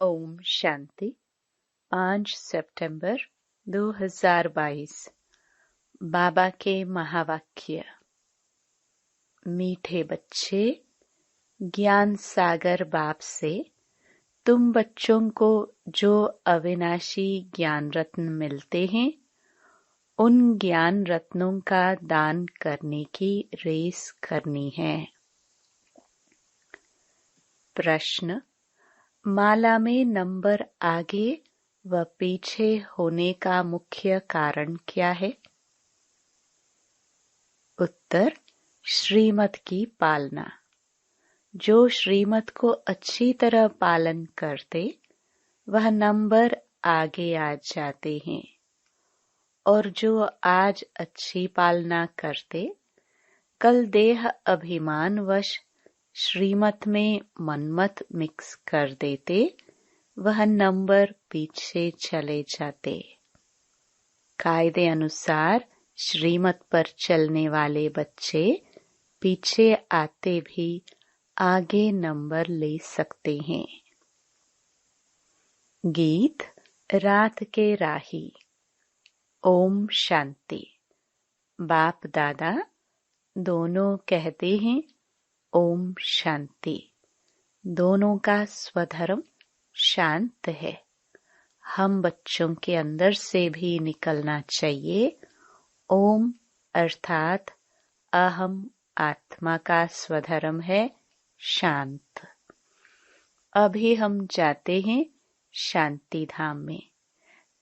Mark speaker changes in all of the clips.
Speaker 1: ओम शांति। 5 सितंबर 2022। बाबा के महावाक्य। मीठे बच्चे, ज्ञान सागर बाप से तुम बच्चों को जो अविनाशी ज्ञान रत्न मिलते हैं, उन ज्ञान रत्नों का दान करने की रेस करनी है। प्रश्न: माला में नंबर आगे व पीछे होने का मुख्य कारण क्या है? उत्तर: श्रीमत की पालना। जो श्रीमत को अच्छी तरह पालन करते, वह नंबर आगे आ जाते हैं, और जो आज अच्छी पालना करते, कल देह अभिमानवश श्रीमत में मनमत मिक्स कर देते, वह नंबर पीछे चले जाते। कायदे अनुसार श्रीमत पर चलने वाले बच्चे पीछे आते भी आगे नंबर ले सकते हैं। गीत रात के राही। ओम शांति। बाप दादा दोनों कहते हैं ओम शांति। दोनों का स्वधर्म शांत है। हम बच्चों के अंदर से भी निकलना चाहिए। ओम अर्थात अहम आत्मा का स्वधर्म है शांत। अभी हम जाते हैं शांति धाम में।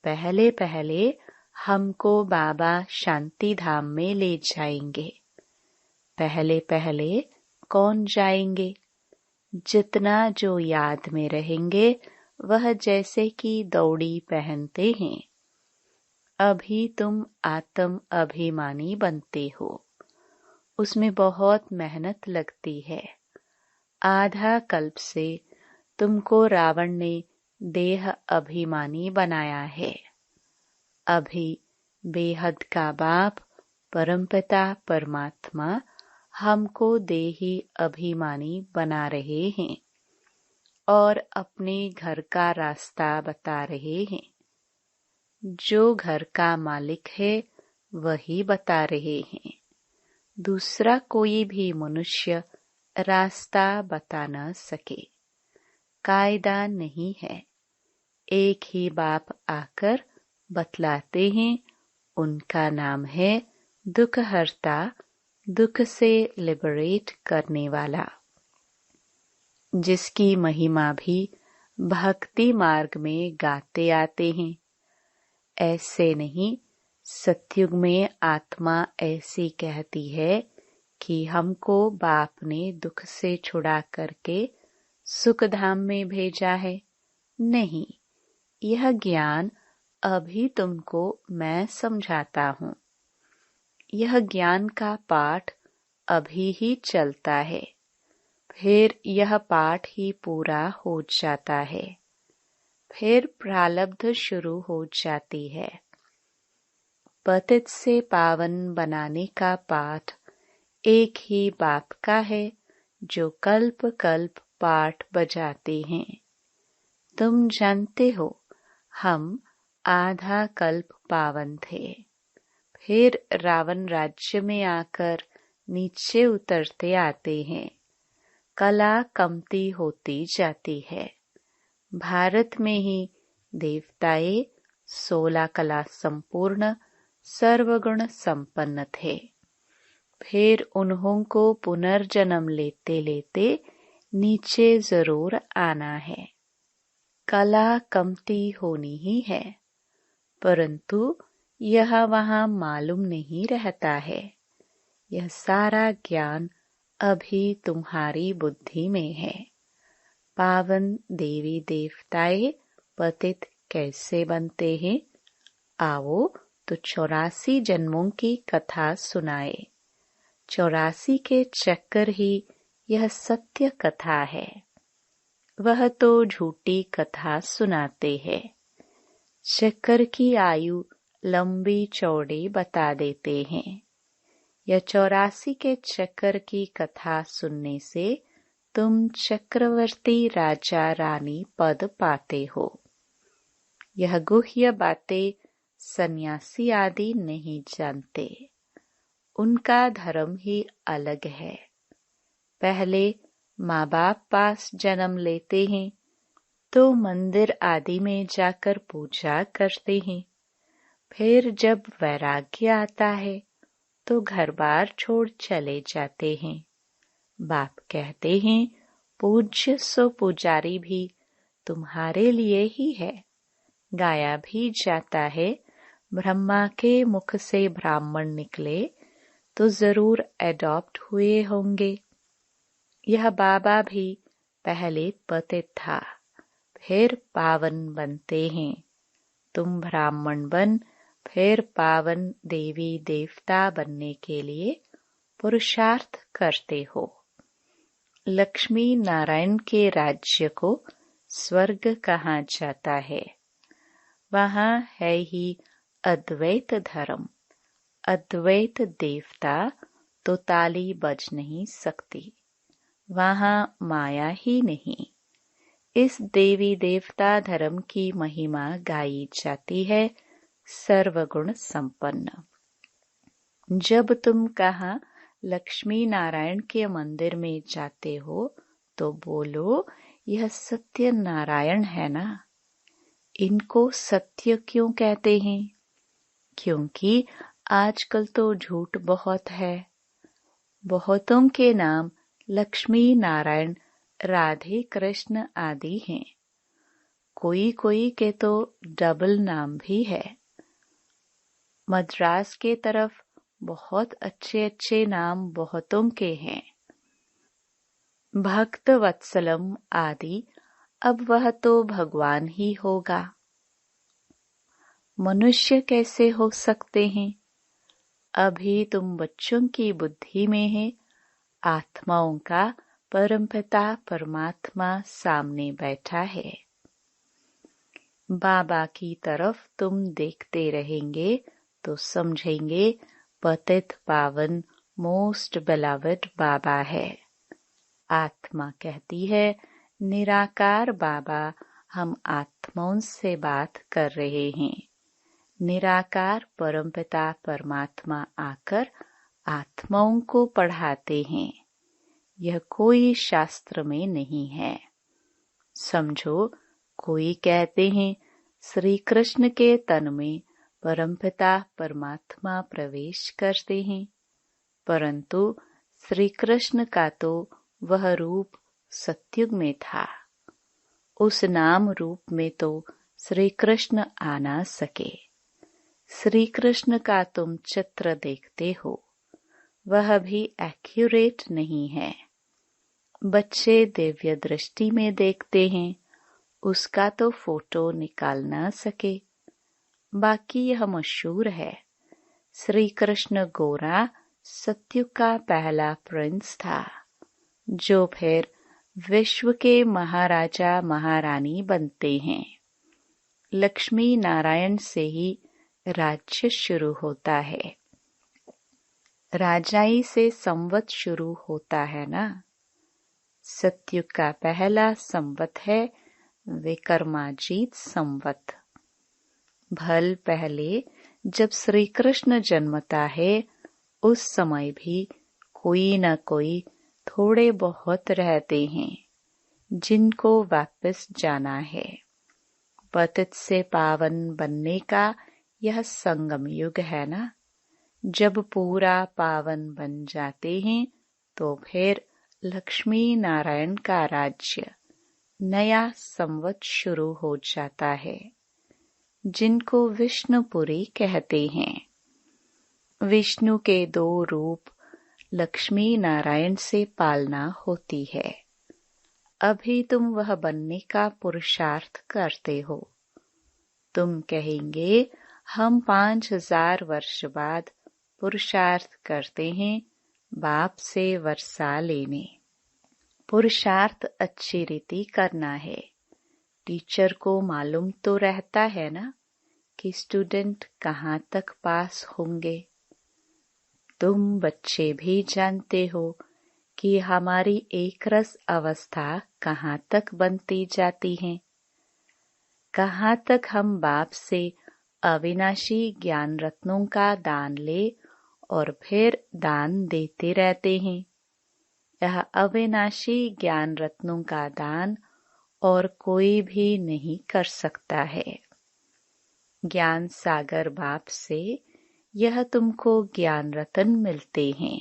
Speaker 1: पहले पहले हमको बाबा शांति धाम में ले जाएंगे। पहले पहले कौन जाएंगे? जितना जो याद में रहेंगे, वह जैसे कि दौड़ी पहनते हैं। अभी तुम आत्म अभिमानी बनते हो, उसमें बहुत मेहनत लगती है। आधा कल्प से तुमको रावण ने देह अभिमानी बनाया है। अभी बेहद का बाप परमपिता परमात्मा हमको देही अभिमानी बना रहे हैं और अपने घर का रास्ता बता रहे हैं। जो घर का मालिक है वही बता रहे हैं। दूसरा कोई भी मनुष्य रास्ता बता न सके। कायदा नहीं है। एक ही बाप आकर बतलाते हैं। उनका नाम है दुख हरता, दुख से लिबरेट करने वाला, जिसकी महिमा भी भक्ति मार्ग में गाते आते हैं। ऐसे नहीं, सतयुग में आत्मा ऐसी कहती है कि हमको बाप ने दुख से छुड़ा करके सुख धाम में भेजा है। नहीं, यह ज्ञान अभी तुमको मैं समझाता हूँ। यह ज्ञान का पाठ अभी ही चलता है, फिर यह पाठ ही पूरा हो जाता है, फिर प्रारब्ध शुरू हो जाती है। पतित से पावन बनाने का पाठ एक ही बाप का है, जो कल्प कल्प पाठ बजाते हैं। तुम जानते हो, हम आधा कल्प पावन थे, फिर रावण राज्य में आकर नीचे उतरते आते हैं। कला कमती होती जाती है। भारत में ही देवताएं 16 कला संपूर्ण सर्वगुण संपन्न थे। फिर उन्हों को पुनर्जन्म लेते लेते नीचे जरूर आना है। कला कमती होनी ही है, परंतु यह वहां मालूम नहीं रहता है। यह सारा ज्ञान अभी तुम्हारी बुद्धि में है। पावन देवी देवताएं पतित कैसे बनते हैं? आओ तो 84 जन्मों की कथा सुनाए। 84 के चक्कर ही यह सत्य कथा है। वह तो झूठी कथा सुनाते हैं। चक्कर की आयु लंबी चौड़ी बता देते हैं। यह 84 के चक्कर की कथा सुनने से तुम चक्रवर्ती राजा रानी पद पाते हो। यह गुह्य बातें सन्यासी आदि नहीं जानते। उनका धर्म ही अलग है। पहले माँ बाप पास जन्म लेते हैं तो मंदिर आदि में जाकर पूजा करते हैं। फिर जब वैराग्य आता है तो घर बार छोड़ चले जाते हैं। बाप कहते हैं, पूज्य सो पुजारी भी तुम्हारे लिए ही है। गाया भी जाता है, ब्रह्मा के मुख से ब्राह्मण निकले तो जरूर एडॉप्ट हुए होंगे। यह बाबा भी पहले पतित था, फिर पावन बनते हैं। तुम ब्राह्मण बन फिर पावन देवी देवता बनने के लिए पुरुषार्थ करते हो। लक्ष्मी नारायण के राज्य को स्वर्ग कहा जाता है। वहाँ है ही अद्वैत धर्म। अद्वैत देवता तो ताली बज नहीं सकती। वहाँ माया ही नहीं। इस देवी देवता धर्म की महिमा गाई जाती है, सर्वगुण संपन्न। जब तुम कहा लक्ष्मी नारायण के मंदिर में जाते हो तो बोलो, यह सत्य नारायण है ना। इनको सत्य क्यों कहते हैं? क्योंकि आजकल तो झूठ बहुत है। बहुतों के नाम लक्ष्मी नारायण राधे कृष्ण आदि हैं। कोई कोई के तो डबल नाम भी है। मद्रास के तरफ बहुत अच्छे अच्छे नाम बहुतों के हैं। भक्त वत्सलम आदि, अब वह तो भगवान ही होगा। मनुष्य कैसे हो सकते हैं? अभी तुम बच्चों की बुद्धि में है। आत्माओं का परमपिता परमात्मा सामने बैठा है। बाबा की तरफ तुम देखते रहेंगे तो समझेंगे पतित पावन मोस्ट बेलवड बाबा है। आत्मा कहती है, निराकार बाबा, हम आत्माओं से बात कर रहे हैं। निराकार परमपिता परमात्मा आकर आत्माओं को पढ़ाते हैं। यह कोई शास्त्र में नहीं है। समझो, कोई कहते हैं श्री कृष्ण के तन में परमपिता परमात्मा प्रवेश करते हैं, परंतु श्री कृष्ण का तो वह रूप सतयुग में था। उस नाम रूप में तो श्री कृष्ण आ ना सके। श्री कृष्ण का तुम चित्र देखते हो, वह भी एक्यूरेट नहीं है। बच्चे दिव्य दृष्टि में देखते हैं, उसका तो फोटो निकाल ना सके। बाकी यह मशहूर है, श्री कृष्ण गोरा सतयुग का पहला प्रिंस था, जो फिर विश्व के महाराजा महारानी बनते हैं। लक्ष्मी नारायण से ही राज्य शुरू होता है। राजाई से संवत शुरू होता है ना। सतयुग का पहला संवत है विक्रमाजीत संवत। भल पहले जब श्री कृष्ण जन्मता है, उस समय भी कोई न कोई थोड़े बहुत रहते हैं जिनको वापस जाना है। पतित से पावन बनने का यह संगम युग है ना। जब पूरा पावन बन जाते हैं तो फिर लक्ष्मी नारायण का राज्य नया संवत शुरू हो जाता है, जिनको विष्णुपुरी कहते हैं। विष्णु के 2 रूप लक्ष्मी नारायण से पालना होती है। अभी तुम वह बनने का पुरुषार्थ करते हो। तुम कहेंगे, हम 5000 वर्ष बाद पुरुषार्थ करते हैं बाप से वर्षा लेने। पुरुषार्थ अच्छी रीति करना है। टीचर को मालूम तो रहता है ना कि स्टूडेंट कहाँ तक पास होंगे। तुम बच्चे भी जानते हो कि हमारी एक रस अवस्था कहाँ तक बनती जाती है, कहाँ तक हम बाप से अविनाशी ज्ञान रत्नों का दान ले और फिर दान देते रहते हैं। यह अविनाशी ज्ञान रत्नों का दान और कोई भी नहीं कर सकता है। ज्ञान सागर बाप से यह तुमको ज्ञान रतन मिलते हैं।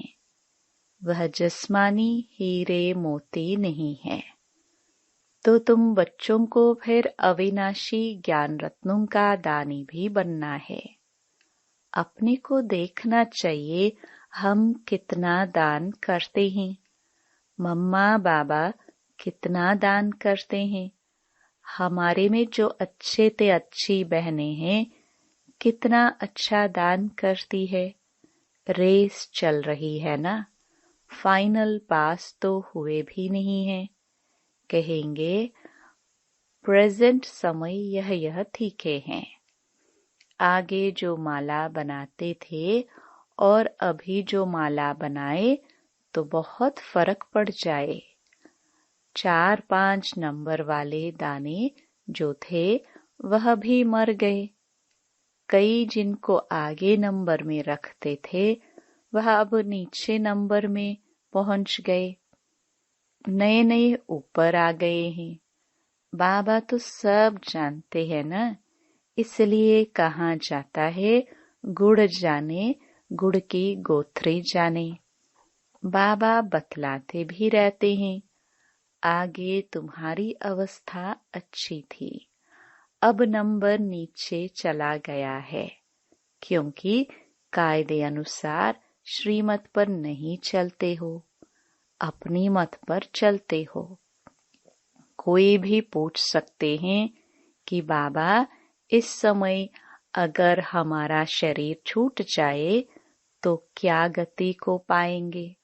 Speaker 1: वह जिस्मानी हीरे मोती नहीं है। तो तुम बच्चों को फिर अविनाशी ज्ञान रत्नों का दानी भी बनना है। अपने को देखना चाहिए हम कितना दान करते हैं। मम्मा बाबा कितना दान करते हैं। हमारे में जो अच्छे ते अच्छी बहनें हैं, कितना अच्छा दान करती है। रेस चल रही है ना, फाइनल पास तो हुए भी नहीं है। कहेंगे प्रेजेंट समय यह ठीके हैं। आगे जो माला बनाते थे और अभी जो माला बनाए तो बहुत फर्क पड़ जाए। 4-5 नंबर वाले दाने जो थे वह भी मर गए। कई जिनको आगे नंबर में रखते थे वह अब नीचे नंबर में पहुंच गए। नए नए ऊपर आ गए हैं। बाबा तो सब जानते हैं ना, इसलिए कहा जाता है गुड़ जाने गुड़ की गोथरी जाने। बाबा बतलाते भी रहते हैं, आगे तुम्हारी अवस्था अच्छी थी, अब नंबर नीचे चला गया है, क्योंकि कायदे अनुसार श्रीमत पर नहीं चलते हो, अपनी मत पर चलते हो। कोई भी पूछ सकते हैं कि बाबा इस समय अगर हमारा शरीर छूट जाए तो क्या गति को पाएंगे।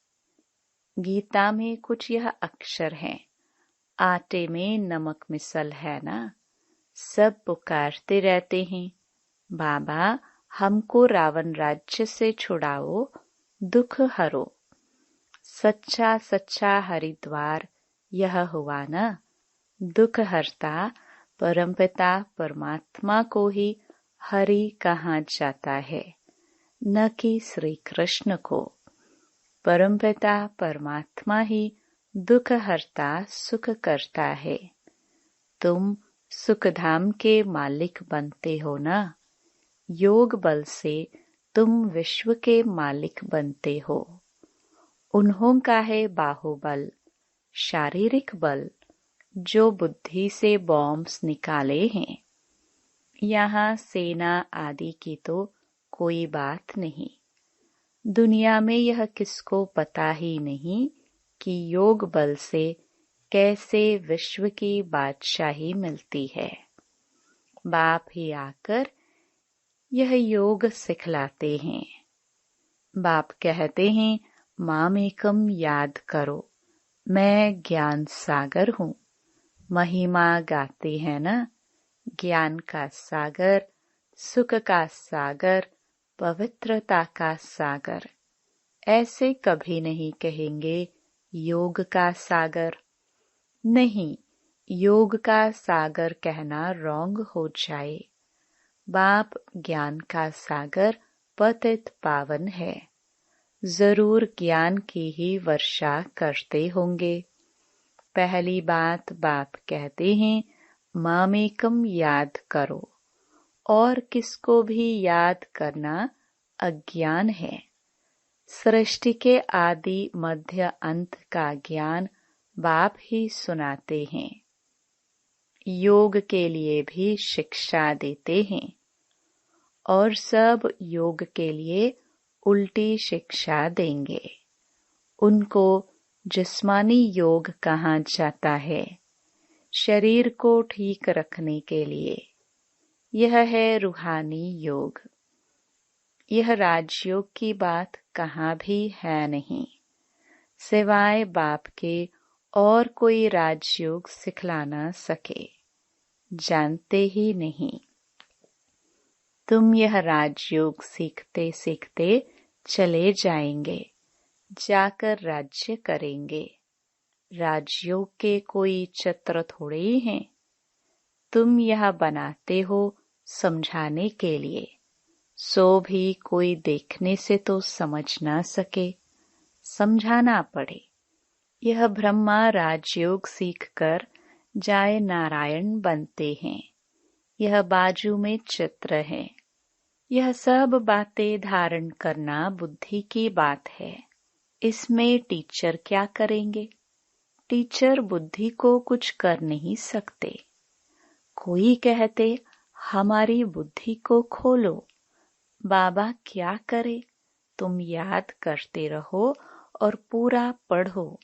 Speaker 1: गीता में कुछ यह अक्षर हैं, आटे में नमक मिसल है ना। सब पुकारते रहते हैं, बाबा हमको रावण राज्य से छुड़ाओ, दुख हरो। सच्चा सच्चा हरिद्वार यह हुआ ना। दुख हरता परमपिता परमात्मा को ही हरि कहा जाता है, न कि श्री कृष्ण को। परमपिता परमात्मा ही दुख हरता सुख करता है। तुम सुखधाम के मालिक बनते हो ना। योग बल से तुम विश्व के मालिक बनते हो। उन्हों का है बाहुबल, शारीरिक बल, जो बुद्धि से बॉम्ब्स निकाले हैं। यहाँ सेना आदि की तो कोई बात नहीं। दुनिया में यह किसको पता ही नहीं कि योग बल से कैसे विश्व की बादशाही मिलती है। बाप ही आकर यह योग सिखलाते हैं। बाप कहते हैं माम एकम याद करो, मैं ज्ञान सागर हूँ। महिमा गाते हैं ना, ज्ञान का सागर, सुख का सागर, पवित्रता का सागर। ऐसे कभी नहीं कहेंगे योग का सागर। नहीं, योग का सागर कहना रॉन्ग हो जाए। बाप ज्ञान का सागर पतित पावन है, जरूर ज्ञान की ही वर्षा करते होंगे। पहली बात बाप कहते हैं मामेकम याद करो, और किसको भी याद करना अज्ञान है। सृष्टि के आदि मध्य अंत का ज्ञान बाप ही सुनाते हैं। योग के लिए भी शिक्षा देते हैं, और सब योग के लिए उल्टी शिक्षा देंगे। उनको जिस्मानी योग कहा जाता है, शरीर को ठीक रखने के लिए। यह है रूहानी योग। यह राजयोग की बात कहाँ भी है नहीं, सिवाय बाप के और कोई राजयोग सिखला न सके, जानते ही नहीं। तुम यह राजयोग सीखते सीखते चले जाएंगे, जाकर राज्य करेंगे। राजयोग के कोई चित्र थोड़े ही हैं। तुम यह बनाते हो समझाने के लिए, सो भी कोई देखने से तो समझ ना सके, समझाना पड़े। यह ब्रह्मा राजयोग सीखकर जाय नारायण बनते हैं। यह बाजू में चित्र है। यह सब बातें धारण करना बुद्धि की बात है। इसमें टीचर क्या करेंगे? टीचर बुद्धि को कुछ कर नहीं सकते। कोई कहते हमारी बुद्धि को खोलो। बाबा क्या करे? तुम याद करते रहो और पूरा पढ़ो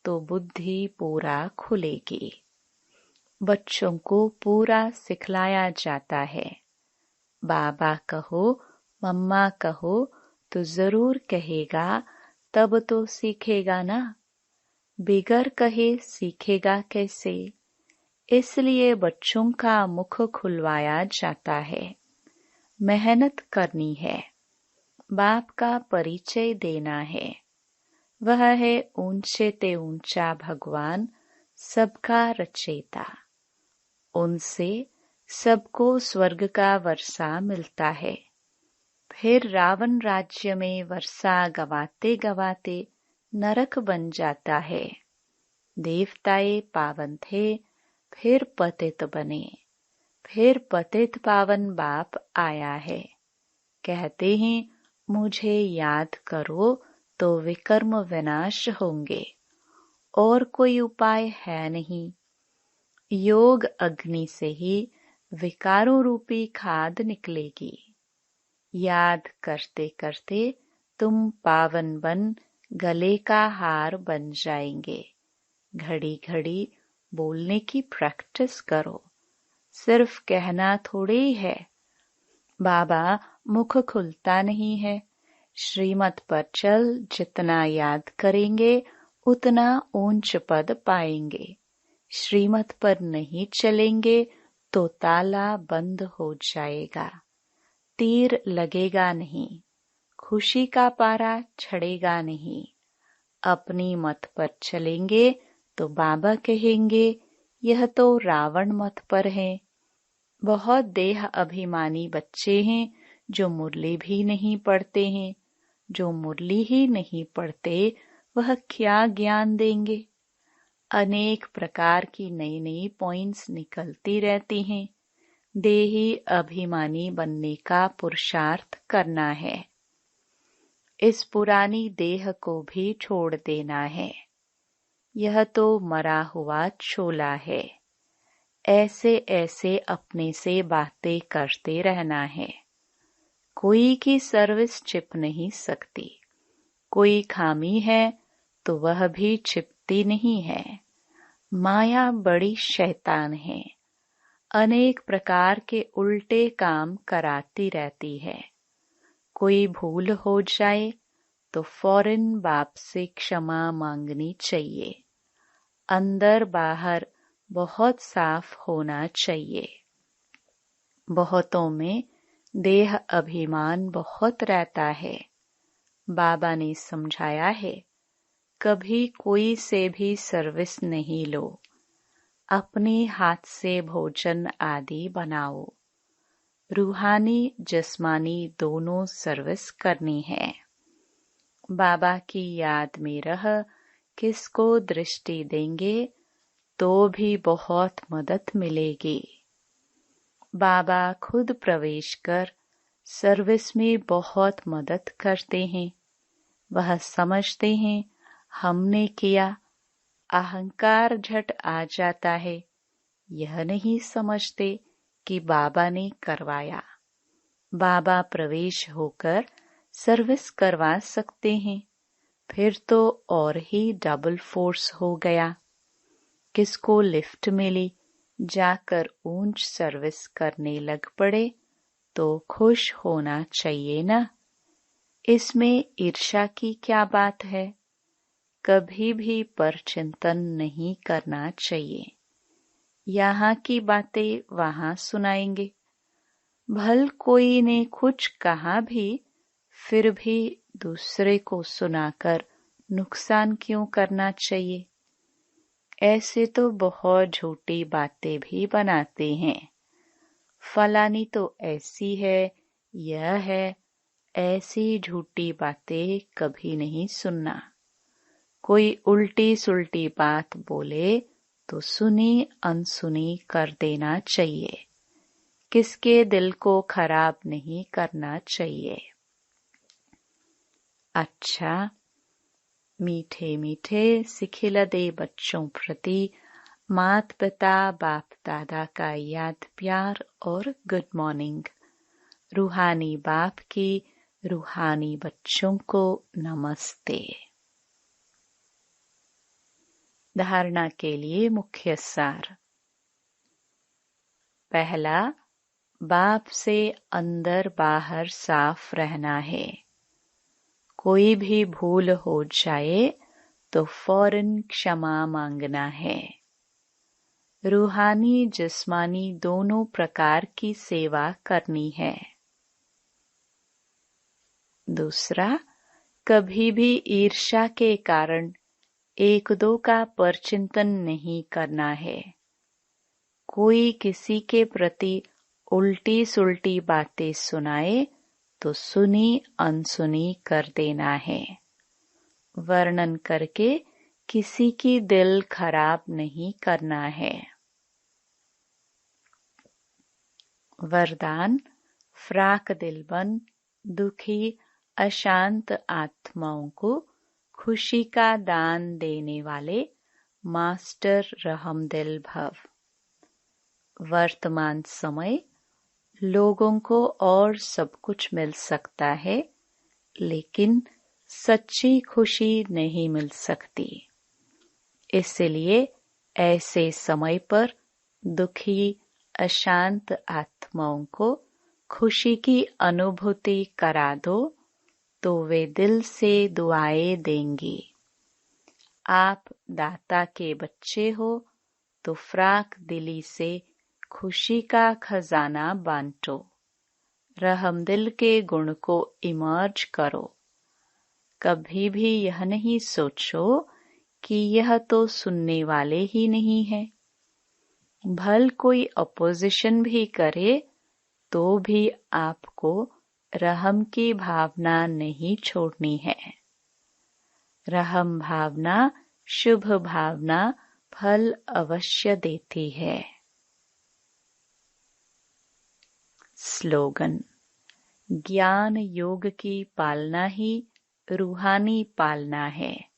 Speaker 1: तो बुद्धि पूरा खुलेगी। बच्चों को पूरा सिखलाया जाता है। बाबा कहो, मम्मा कहो तो जरूर कहेगा, तब तो सीखेगा ना। बिगर कहे सीखेगा कैसे? इसलिए बच्चों का मुख खुलवाया जाता है। मेहनत करनी है। बाप का परिचय देना है। वह है ऊंचे ते ऊंचा भगवान, सबका रचयिता। उनसे सबको स्वर्ग का वर्षा मिलता है। फिर रावण राज्य में वर्षा गवाते गवाते नरक बन जाता है। देवताए पावन थे, फिर पतित बने। फिर पतित पावन बाप आया है। कहते हैं मुझे याद करो तो विकर्म विनाश होंगे। और कोई उपाय है नहीं। योग अग्नि से ही विकारों रूपी खाद निकलेगी। याद करते करते तुम पावन बन गले का हार बन जाएंगे। घड़ी घड़ी बोलने की प्रैक्टिस करो। सिर्फ कहना थोड़े ही है। बाबा मुख खुलता नहीं है। श्रीमत पर चल जितना याद करेंगे उतना ऊंच पद पाएंगे। श्रीमत पर नहीं चलेंगे तो ताला बंद हो जाएगा। तीर लगेगा नहीं। खुशी का पारा चढ़ेगा नहीं। अपनी मत पर चलेंगे तो बाबा कहेंगे यह तो रावण मत पर है। बहुत देह अभिमानी बच्चे हैं जो मुरली भी नहीं पढ़ते हैं। जो मुरली ही नहीं पढ़ते वह क्या ज्ञान देंगे? अनेक प्रकार की नई नई पॉइंट्स निकलती रहती हैं। देही अभिमानी बनने का पुरुषार्थ करना है। इस पुरानी देह को भी छोड़ देना है। यह तो मरा हुआ छोला है। ऐसे ऐसे अपने से बातें करते रहना है। कोई की सर्विस छिप नहीं सकती। कोई खामी है तो वह भी छिपती नहीं है। माया बड़ी शैतान है। अनेक प्रकार के उल्टे काम कराती रहती है। कोई भूल हो जाए तो फौरन बाप से क्षमा मांगनी चाहिए। अंदर बाहर बहुत साफ होना चाहिए। बहुतों में देह अभिमान बहुत रहता है। बाबा ने समझाया है कभी कोई से भी सर्विस नहीं लो। अपने हाथ से भोजन आदि बनाओ। रूहानी जिस्मानी दोनों सर्विस करनी है। बाबा की याद में रह किसको दृष्टि देंगे तो भी बहुत मदद मिलेगी। बाबा खुद प्रवेश कर सर्विस में बहुत मदद करते हैं। वह समझते हैं हमने किया, अहंकार झट आ जाता है। यह नहीं समझते कि बाबा ने करवाया। बाबा प्रवेश होकर सर्विस करवा सकते हैं। फिर तो और ही डबल फोर्स हो गया। किसको लिफ्ट मिली, जाकर ऊंच सर्विस करने लग पड़े तो खुश होना चाहिए ना। इसमें ईर्ष्या की क्या बात है? कभी भी परचिंतन नहीं करना चाहिए। यहाँ की बातें वहाँ सुनाएंगे। भल कोई ने कुछ कहा भी, फिर भी दूसरे को सुनाकर नुकसान क्यों करना चाहिए? ऐसे तो बहुत झूठी बातें भी बनाते हैं। फलानी तो ऐसी है, यह है, ऐसी झूठी बातें कभी नहीं सुनना। कोई उल्टी सुल्टी बात बोले तो सुनी अनसुनी कर देना चाहिए। किसके दिल को खराब नहीं करना चाहिए। अच्छा, मीठे मीठे सिखिलदे बच्चों प्रति माता पिता बाप दादा का याद प्यार और गुड मॉर्निंग। रूहानी बाप की रूहानी बच्चों को नमस्ते। धारणा के लिए मुख्य सार। पहला, बाप से अंदर बाहर साफ रहना है। कोई भी भूल हो जाए तो फौरन क्षमा मांगना है। रूहानी जिस्मानी दोनों प्रकार की सेवा करनी है। दूसरा, कभी भी ईर्ष्या के कारण एक दो का परचिंतन नहीं करना है। कोई किसी के प्रति उल्टी सुल्टी बातें सुनाए तो सुनी अनसुनी कर देना है। वर्णन करके किसी की दिल खराब नहीं करना है। वरदान, फ्राक दिलबन दुखी अशांत आत्माओं को खुशी का दान देने वाले मास्टर रहमदिल भव। वर्तमान समय लोगों को और सब कुछ मिल सकता है, लेकिन सच्ची खुशी नहीं मिल सकती। इसलिए ऐसे समय पर दुखी अशांत आत्माओं को खुशी की अनुभूति करा दो तो वे दिल से दुआएं देंगी। आप दाता के बच्चे हो तो फ्राक दिली से खुशी का खजाना बांटो। रहमदिल के गुण को इमर्ज करो। कभी भी यह नहीं सोचो कि यह तो सुनने वाले ही नहीं है। भल कोई अपोजिशन भी करे तो भी आपको रहम की भावना नहीं छोड़नी है। रहम भावना, शुभ भावना फल अवश्य देती है। स्लोगन, ज्ञान योग की पालना ही रूहानी पालना है।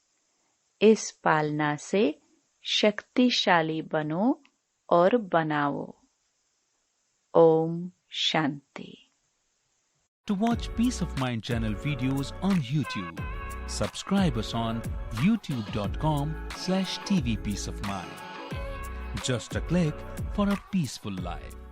Speaker 1: इस पालना से शक्तिशाली बनो और बनाओ। Om Shanti.
Speaker 2: To watch Peace of Mind channel videos on YouTube, subscribe us on youtube.com/tvpeaceofmind. Just a click for a peaceful life.